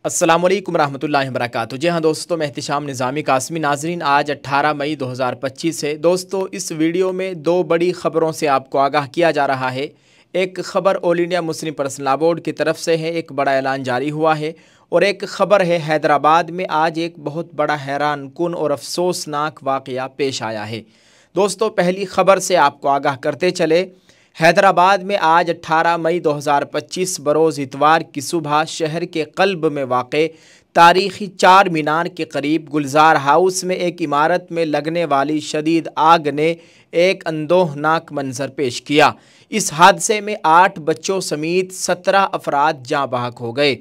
अस्सलाम वालेकुम रहमतुल्लाहि वबरकातुहू। जी हाँ दोस्तों, मैं एहतिशाम निज़ामी कासमी। नाजरीन, आज 18 मई 2025 है। दोस्तों, इस वीडियो में दो बड़ी ख़बरों से आपको आगाह किया जा रहा है। एक ख़बर all India Muslim personal law board की तरफ से है, एक बड़ा ऐलान जारी हुआ है। और एक ख़बर है हैदराबाद में आज एक बहुत बड़ा हैरान कुन और अफसोसनाक वाक़या पेश आया है। दोस्तों, पहली ख़बर से आपको आगाह करते चले। हैदराबाद में आज 18 मई 2025 बरोज़ इतवार की सुबह शहर के क़ल्ब में वाक़े तारीख़ी चार मीनार के करीब गुलजार हाउस में एक इमारत में लगने वाली शदीद आग ने एक अंदोहनाक मंजर पेश किया। इस हादसे में 8 बच्चों समेत 17 अफराद जाँ बहक हो गए।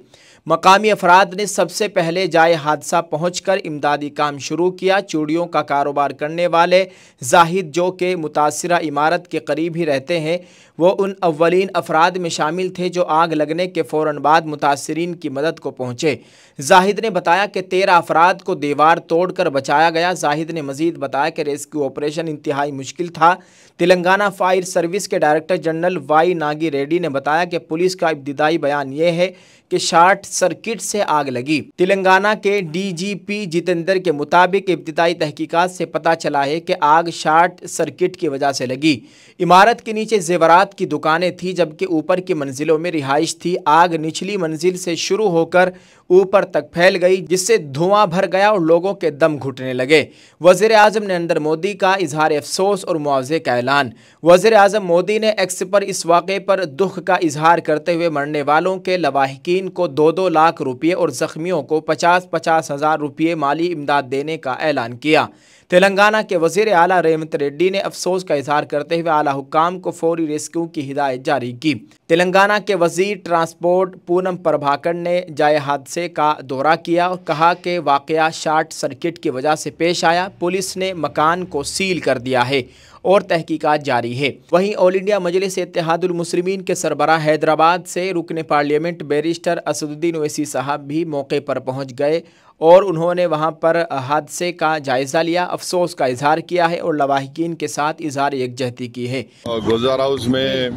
मकामी अफराद ने सबसे पहले जाए हादसा पहुंचकर इमदादी काम शुरू किया। चूड़ियों का कारोबार करने वाले जाहिद, जो कि मुतासिरा इमारत के करीब ही रहते हैं, वो उन अव्वलीन अफराद में शामिल थे जो आग लगने के फ़ौरन बाद मुतासरीन की मदद को पहुँचे। जाहिद ने बताया कि 13 अफराद को दीवार तोड़कर बचाया गया। जाहिद ने मज़ीद बताया कि रेस्क्यू ऑपरेशन इंतहाई मुश्किल था। तेलंगाना फायर सर्विस के director general Y Nagi Reddy ने बताया कि पुलिस का इब्तिदाई बयान यह है कि शॉर्ट सर्किट से आग लगी। तेलंगाना के डीजीपी जितेंद्र के मुताबिक इब्तिदाई तहकीकात से पता चला है कि आग शॉर्ट सर्किट की वजह से लगी। इमारत के नीचे जेवरात की दुकानें थी, जबकि ऊपर की मंजिलों में रिहाइश थी। आग निचली मंजिल से शुरू होकर ऊपर तक फैल गई, जिससे धुआं भर गया और लोगों के दम घुटने लगे। वज़ीर आज़म नरेंद्र मोदी का इजहार अफसोस और मुआवजे का ऐलान। वज़ीर आज़म मोदी ने एक्स पर इस वाक़े पर दुख का इजहार करते हुए मरने वालों के लवाहिकीन को 2-2 लाख रुपये और ज़ख्मियों को 50-50 हज़ार रुपये माली इमदाद देने का ऐलान किया। तेलंगाना के वज़ीर आला रेवंत रेड्डी ने अफसोस का इजहार करते हुए आला हुक्काम को फौरी रेस्क्यू की हिदायत जारी की। तेलंगाना के वज़ीर ट्रांसपोर्ट पूनम प्रभाकर ने जाए हादसे का दौरा किया और कहा कि वाक़या शॉर्ट सर्किट की वजह से पेश आया। पुलिस ने मकान को सील कर दिया है और तहकीकात जारी है। वहीं ऑल इंडिया मजलिस इत्तेहादुल मुस्लिमीन के सरबराह हैदराबाद से रुकने पार्लियामेंट बैरिस्टर असदुद्दीन ओवैसी साहब भी मौके पर पहुंच गए और उन्होंने वहां पर हादसे का जायज़ा लिया, अफसोस का इजहार किया है और लवाहिकीन के साथ इजहार यकजहती की है। गुलजार हाउस में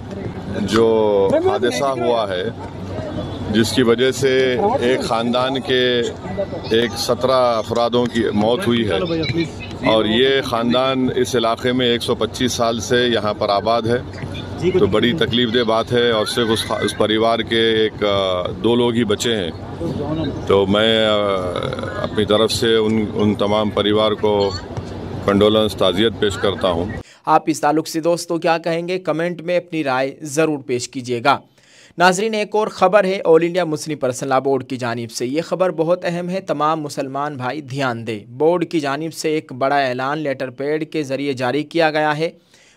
जो हादसा हुआ है, जिसकी वजह से एक ख़ानदान के 17 अफरादों की मौत हुई है और ये ख़ानदान इस इलाके में 125 साल से यहाँ पर आबाद है, तो बड़ी तकलीफ़देह बात है। और सिर्फ उस परिवार के 2 लोग ही बचे हैं। तो मैं अपनी तरफ से उन तमाम परिवार को कंडोलेंस ताज़ियत पेश करता हूँ। आप इस ताल्लुक़ से दोस्तों क्या कहेंगे, कमेंट में अपनी राय ज़रूर पेश कीजिएगा। नाज़रीन, एक और ख़बर है all India Muslim personal law board की जानिब से। ये ख़बर बहुत अहम है, तमाम मुसलमान भाई ध्यान दें। बोर्ड की जानिब से एक बड़ा ऐलान लेटर पैड के ज़रिए जारी किया गया है।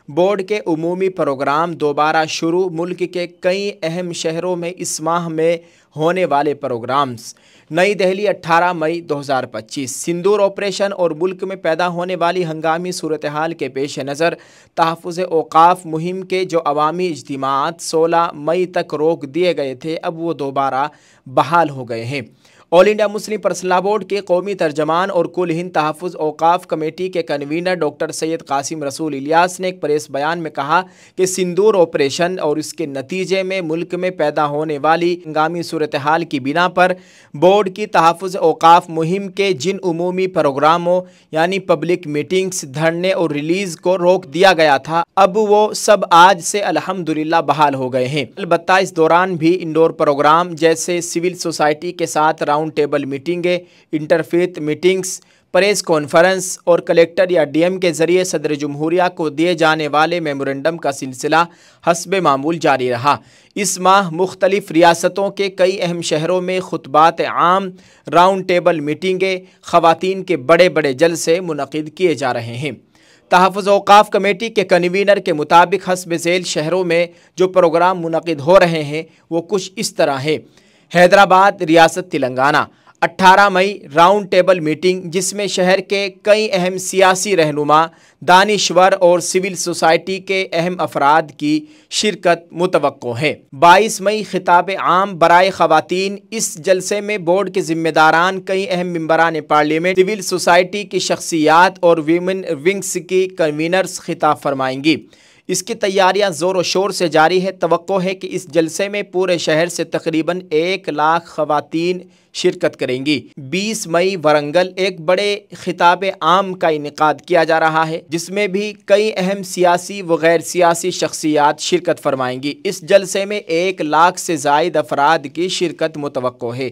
बोर्ड के उमूमी प्रोग्राम दोबारा शुरू। मुल्क के कई अहम शहरों में इस माह में होने वाले प्रोग्राम्स। नई दिल्ली 18 मई 2025। सिंदूर ऑपरेशन और मुल्क में पैदा होने वाली हंगामी सूरत हाल के पेश नज़र तहफ़्फ़ुज़ औक़ाफ़ मुहिम के जो अवामी इज्तिमात 16 मई तक रोक दिए गए थे, अब वो दोबारा बहाल हो गए हैं। All India Muslim personal law board के कौमी तर्जमान और कुल हिंद तहफ़्फ़ुज़ औक़ाफ़ कमेटी के कन्वीनर डॉक्टर सैयद कासिम रसूल इलियास ने एक प्रेस बयान में कहा कि सिंदूर ऑपरेशन और इसके नतीजे में मुल्क में पैदा होने वाली हंगामी सूरत हाल की बिना पर बोर्ड की तहफ़्फ़ुज़ औक़ाफ़ मुहिम के जिन उमूमी प्रोग्रामों यानी पब्लिक मीटिंग्स, धरने और रिलीज़ को रोक दिया गया था, अब वो सब आज से अल्हम्दुलिल्लाह बहाल हो गए हैं। अलबत्ता इस दौरान भी इंडोर प्रोग्राम जैसे सिविल सोसाइटी के साथ राउंड टेबल मीटिंगें, इंटरफेथ मीटिंग्स, प्रेस कॉन्फ्रेंस और कलेक्टर या डीएम के ज़रिए सदर जमहूरिया को दिए जाने वाले मेमोरेंडम का सिलसिला हस्बे मामूल जारी रहा। इस माह मुख्तलिफ रियासतों के कई अहम शहरों में खुतबात आम, राउंड टेबल मीटिंगें, ख़वातीन के बड़े बड़े जलसे मुनक़िद किए जा रहे हैं। तहफ़्फ़ुज़ औक़ाफ़ कमेटी के कन्वीनर के मुताबिक हस्ब ज़ैल शहरों में जो प्रोग्राम मुनक़िद हो रहे हैं वो कुछ इस तरह है। हैदराबाद, रियासत तेलंगाना, 18 मई राउंड टेबल मीटिंग, जिसमें शहर के कई अहम सियासी रहनुमा, दानिश्वर और सिविल सोसाइटी के अहम अफराद की शिरकत मुतवक्को है। 22 मई खिताब आम बराए ख़वातीन। इस जलसे में बोर्ड के ज़िम्मेदारान, कई अहम मेंबरान पार्लियामेंट, सिविल सोसाइटी की शख्सियात और वीमेन विंग्स की कन्वीनर्स खिताब फरमाएंगी। اس کی تیاریاں زور و شور سے جاری ہے۔ توقع ہے کہ اس جلسے میں پورے شہر سے تقریباً 1 لاکھ خواتین شرکت کریں گی۔ 20 مئی ورنگل ایک بڑے خطاب عام کا انعقاد کیا جا رہا ہے، جس میں بھی کئی اہم سیاسی و غیر سیاسی شخصیات شرکت فرمائیں گی۔ اس جلسے میں 1 لاکھ سے زائد افراد کی شرکت متوقع ہے۔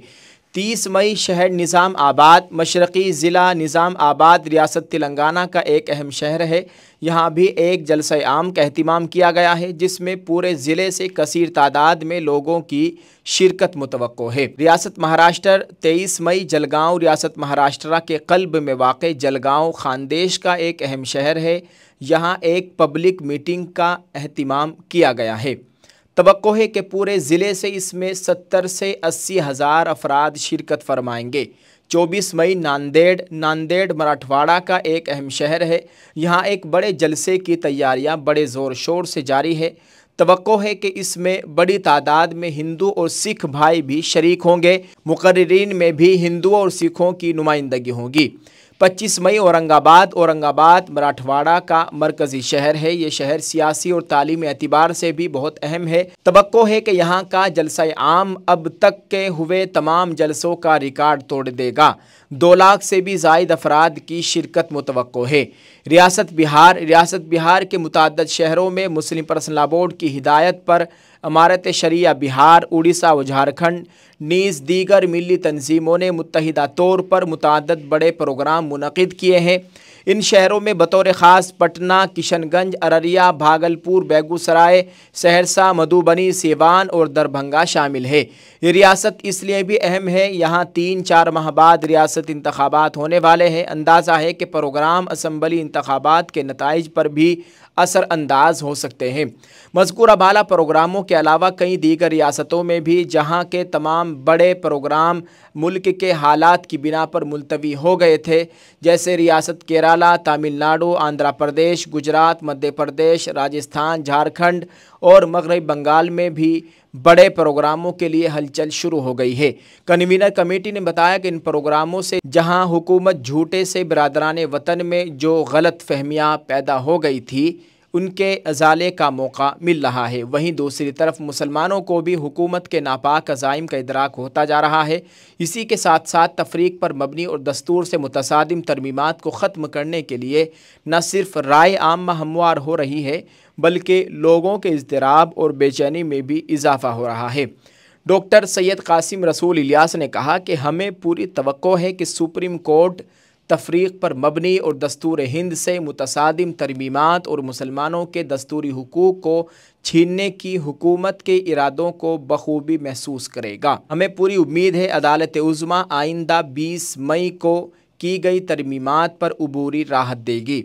30 مئی شہر نظام آباد مشرقی ضلع نظام آباد ریاست تلنگانہ کا ایک اہم شہر ہے۔ یہاں بھی ایک جلسہ عام کا اہتمام کیا گیا ہے، جس میں پورے ضلع سے کثیر تعداد میں لوگوں کی شرکت متوقع ہے۔ ریاست مہاراشٹر 23 مئی جلگاؤں ریاست مہاراشٹر کے قلب میں واقع جلگاؤں خاندیش کا ایک اہم شہر ہے۔ یہاں ایک پبلک میٹنگ کا اہتمام کیا گیا ہے۔ توقع ہے کہ پورے ضلع سے اس میں 70 سے 80 ہزار افراد شرکت فرمائیں گے۔ 24 مئی ناندیڑ مراٹھواڑہ کا ایک اہم شہر ہے۔ یہاں ایک بڑے جلسے کی تیاریاں بڑے زور شور سے جاری ہے۔ توقع ہے کہ اس میں بڑی تعداد میں ہندو اور سکھ بھائی بھی شریک ہوں گے۔ مقررین میں بھی ہندوؤں اور سکھوں کی نمائندگی ہوگی۔ 25 مئی اورنگ آباد مراٹھواڑہ کا مرکزی شہر ہے۔ یہ شہر سیاسی اور تعلیمی اعتبار سے بھی بہت اہم ہے۔ توقع ہے کہ یہاں کا جلسہ عام اب تک کے ہوئے تمام جلسوں کا ریکارڈ توڑ دے گا۔ 2 لاکھ سے بھی زائد افراد کی شرکت متوقع ہے۔ ریاست بہار کے متعدد شہروں میں مسلم پرسنل لاء بورڈ کی ہدایت پر امارت شریعہ بہار، اڑیسہ و جھارکھنڈ نیز دیگر ملی تنظیموں نے متحدہ طور پر متعدد بڑے پروگرام منعقد کیے ہیں۔ ان شہروں میں بطور خاص پٹنہ، کشن گنج، ارریہ، بھاگلپور، بیگو سرائے، سہرسہ، مدھوبنی، سیوان اور دربھنگہ شامل ہے۔ یہ ریاست اس لیے بھی اہم ہے، یہاں 3-4 ماہ بعد ریاست انتخابات ہونے والے ہیں۔ اندازہ ہے کہ پروگرام اسمبلی انتخابات کے نتائج پر بھی اثر انداز ہو سکتے ہیں۔ مذکورہ بالا پروگراموں کے علاوہ کئی دیگر ریاستوں میں بھی جہاں کے تمام بڑے پروگرام ملک کے حالات کی بنا پر ملتوی ہو گئے تھے، جیسے ریاست کیرالہ، تامل ناڈو، آندھرا پردیش، گجرات، مدھیہ پردیش، راجستھان، جھارکھنڈ اور مغربی بنگال میں بھی بڑے پروگراموں کے لیے ہلچل شروع ہو گئی ہے۔ کنوینر کمیٹی نے بتایا کہ ان پروگراموں سے جہاں حکومت جھوٹے سے برادران وطن میں جو غلط فہمیاں پیدا ہو گئی تھی ان کے ازالے کا موقع مل رہا ہے، وہیں دوسری طرف مسلمانوں کو بھی حکومت کے ناپاک عزائم کا ادراک ہوتا جا رہا ہے۔ اسی کے ساتھ ساتھ تفریق پر مبنی اور دستور سے متصادم ترمیمات کو ختم کرنے کے لیے نہ صرف رائے عامہ ہموار ہو رہی ہے بلکہ لوگوں کے اضطراب اور بے چینی میں بھی اضافہ ہو رہا ہے۔ ڈاکٹر سید قاسم رسول الیاس نے کہا کہ ہمیں پوری توقع ہے کہ سپریم کورٹ تفریق پر مبنی اور دستور ہند سے متصادم ترمیمات اور مسلمانوں کے دستوری حقوق کو چھیننے کی حکومت کے ارادوں کو بخوبی محسوس کرے گا۔ ہمیں پوری امید ہے عدالت عظمیٰ آئندہ 20 مئی کو کی گئی ترمیمات پر عبوری راحت دے گی۔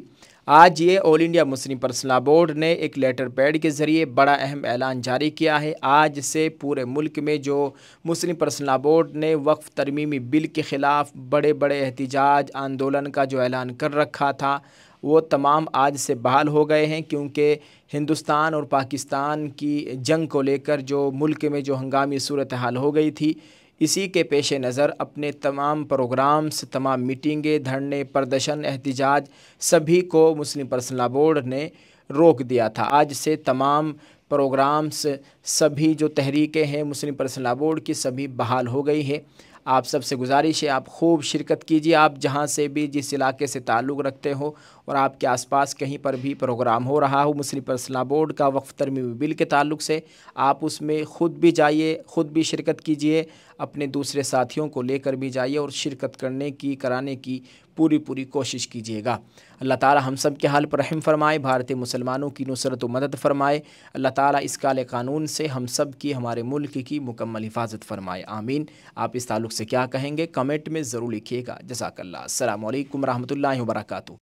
آج یہ all India Muslim personal law board نے ایک لیٹر پیڈ کے ذریعے بڑا اہم اعلان جاری کیا ہے۔ آج سے پورے ملک میں جو مسلم پرسنل لاء بورڈ نے وقف ترمیمی بل کے خلاف بڑے احتجاج آندولن کا جو اعلان کر رکھا تھا وہ تمام آج سے بحال ہو گئے ہیں، کیونکہ ہندوستان اور پاکستان کی جنگ کو لے کر جو ملک میں جو ہنگامی صورتحال ہو گئی تھی، اسی کے پیش نظر اپنے تمام پروگرامز، تمام میٹنگیں، دھرنے، پردرشن، احتجاج سبھی کو مسلم پرسنل لاء بورڈ نے روک دیا تھا۔ آج سے تمام پروگرامز، سبھی جو تحریکیں ہیں مسلم پرسنل لاء بورڈ کی سبھی بحال ہو گئی ہیں۔ آپ سب سے گزارش ہے آپ خوب شرکت کیجیے، آپ جہاں سے بھی جس علاقے سے تعلق رکھتے ہو اور آپ کے آس پاس کہیں پر بھی پروگرام ہو رہا ہو مسلم پرسنل لاء بورڈ کا وقف ترمیمی بل کے تعلق سے، آپ اس میں خود بھی جائیے، خود بھی شرکت کیجیے، اپنے دوسرے ساتھیوں کو لے کر بھی جائیے اور شرکت کرانے کی پوری کوشش کیجیے گا۔ اللہ تعالی ہم سب کے حال پر رحم فرمائے، بھارتی مسلمانوں کی نصرت و مدد فرمائے۔ اللہ تعالی اس کالے قانون سے ہم سب کی، ہمارے ملک کی مکمل حفاظت فرمائے، آمین۔ آپ اس تعلق سے کیا کہیں گے کمنٹ میں ضرور لکھیے گا۔ جزاک اللہ۔ السلام علیکم ورحمۃ اللہ وبرکاتہ۔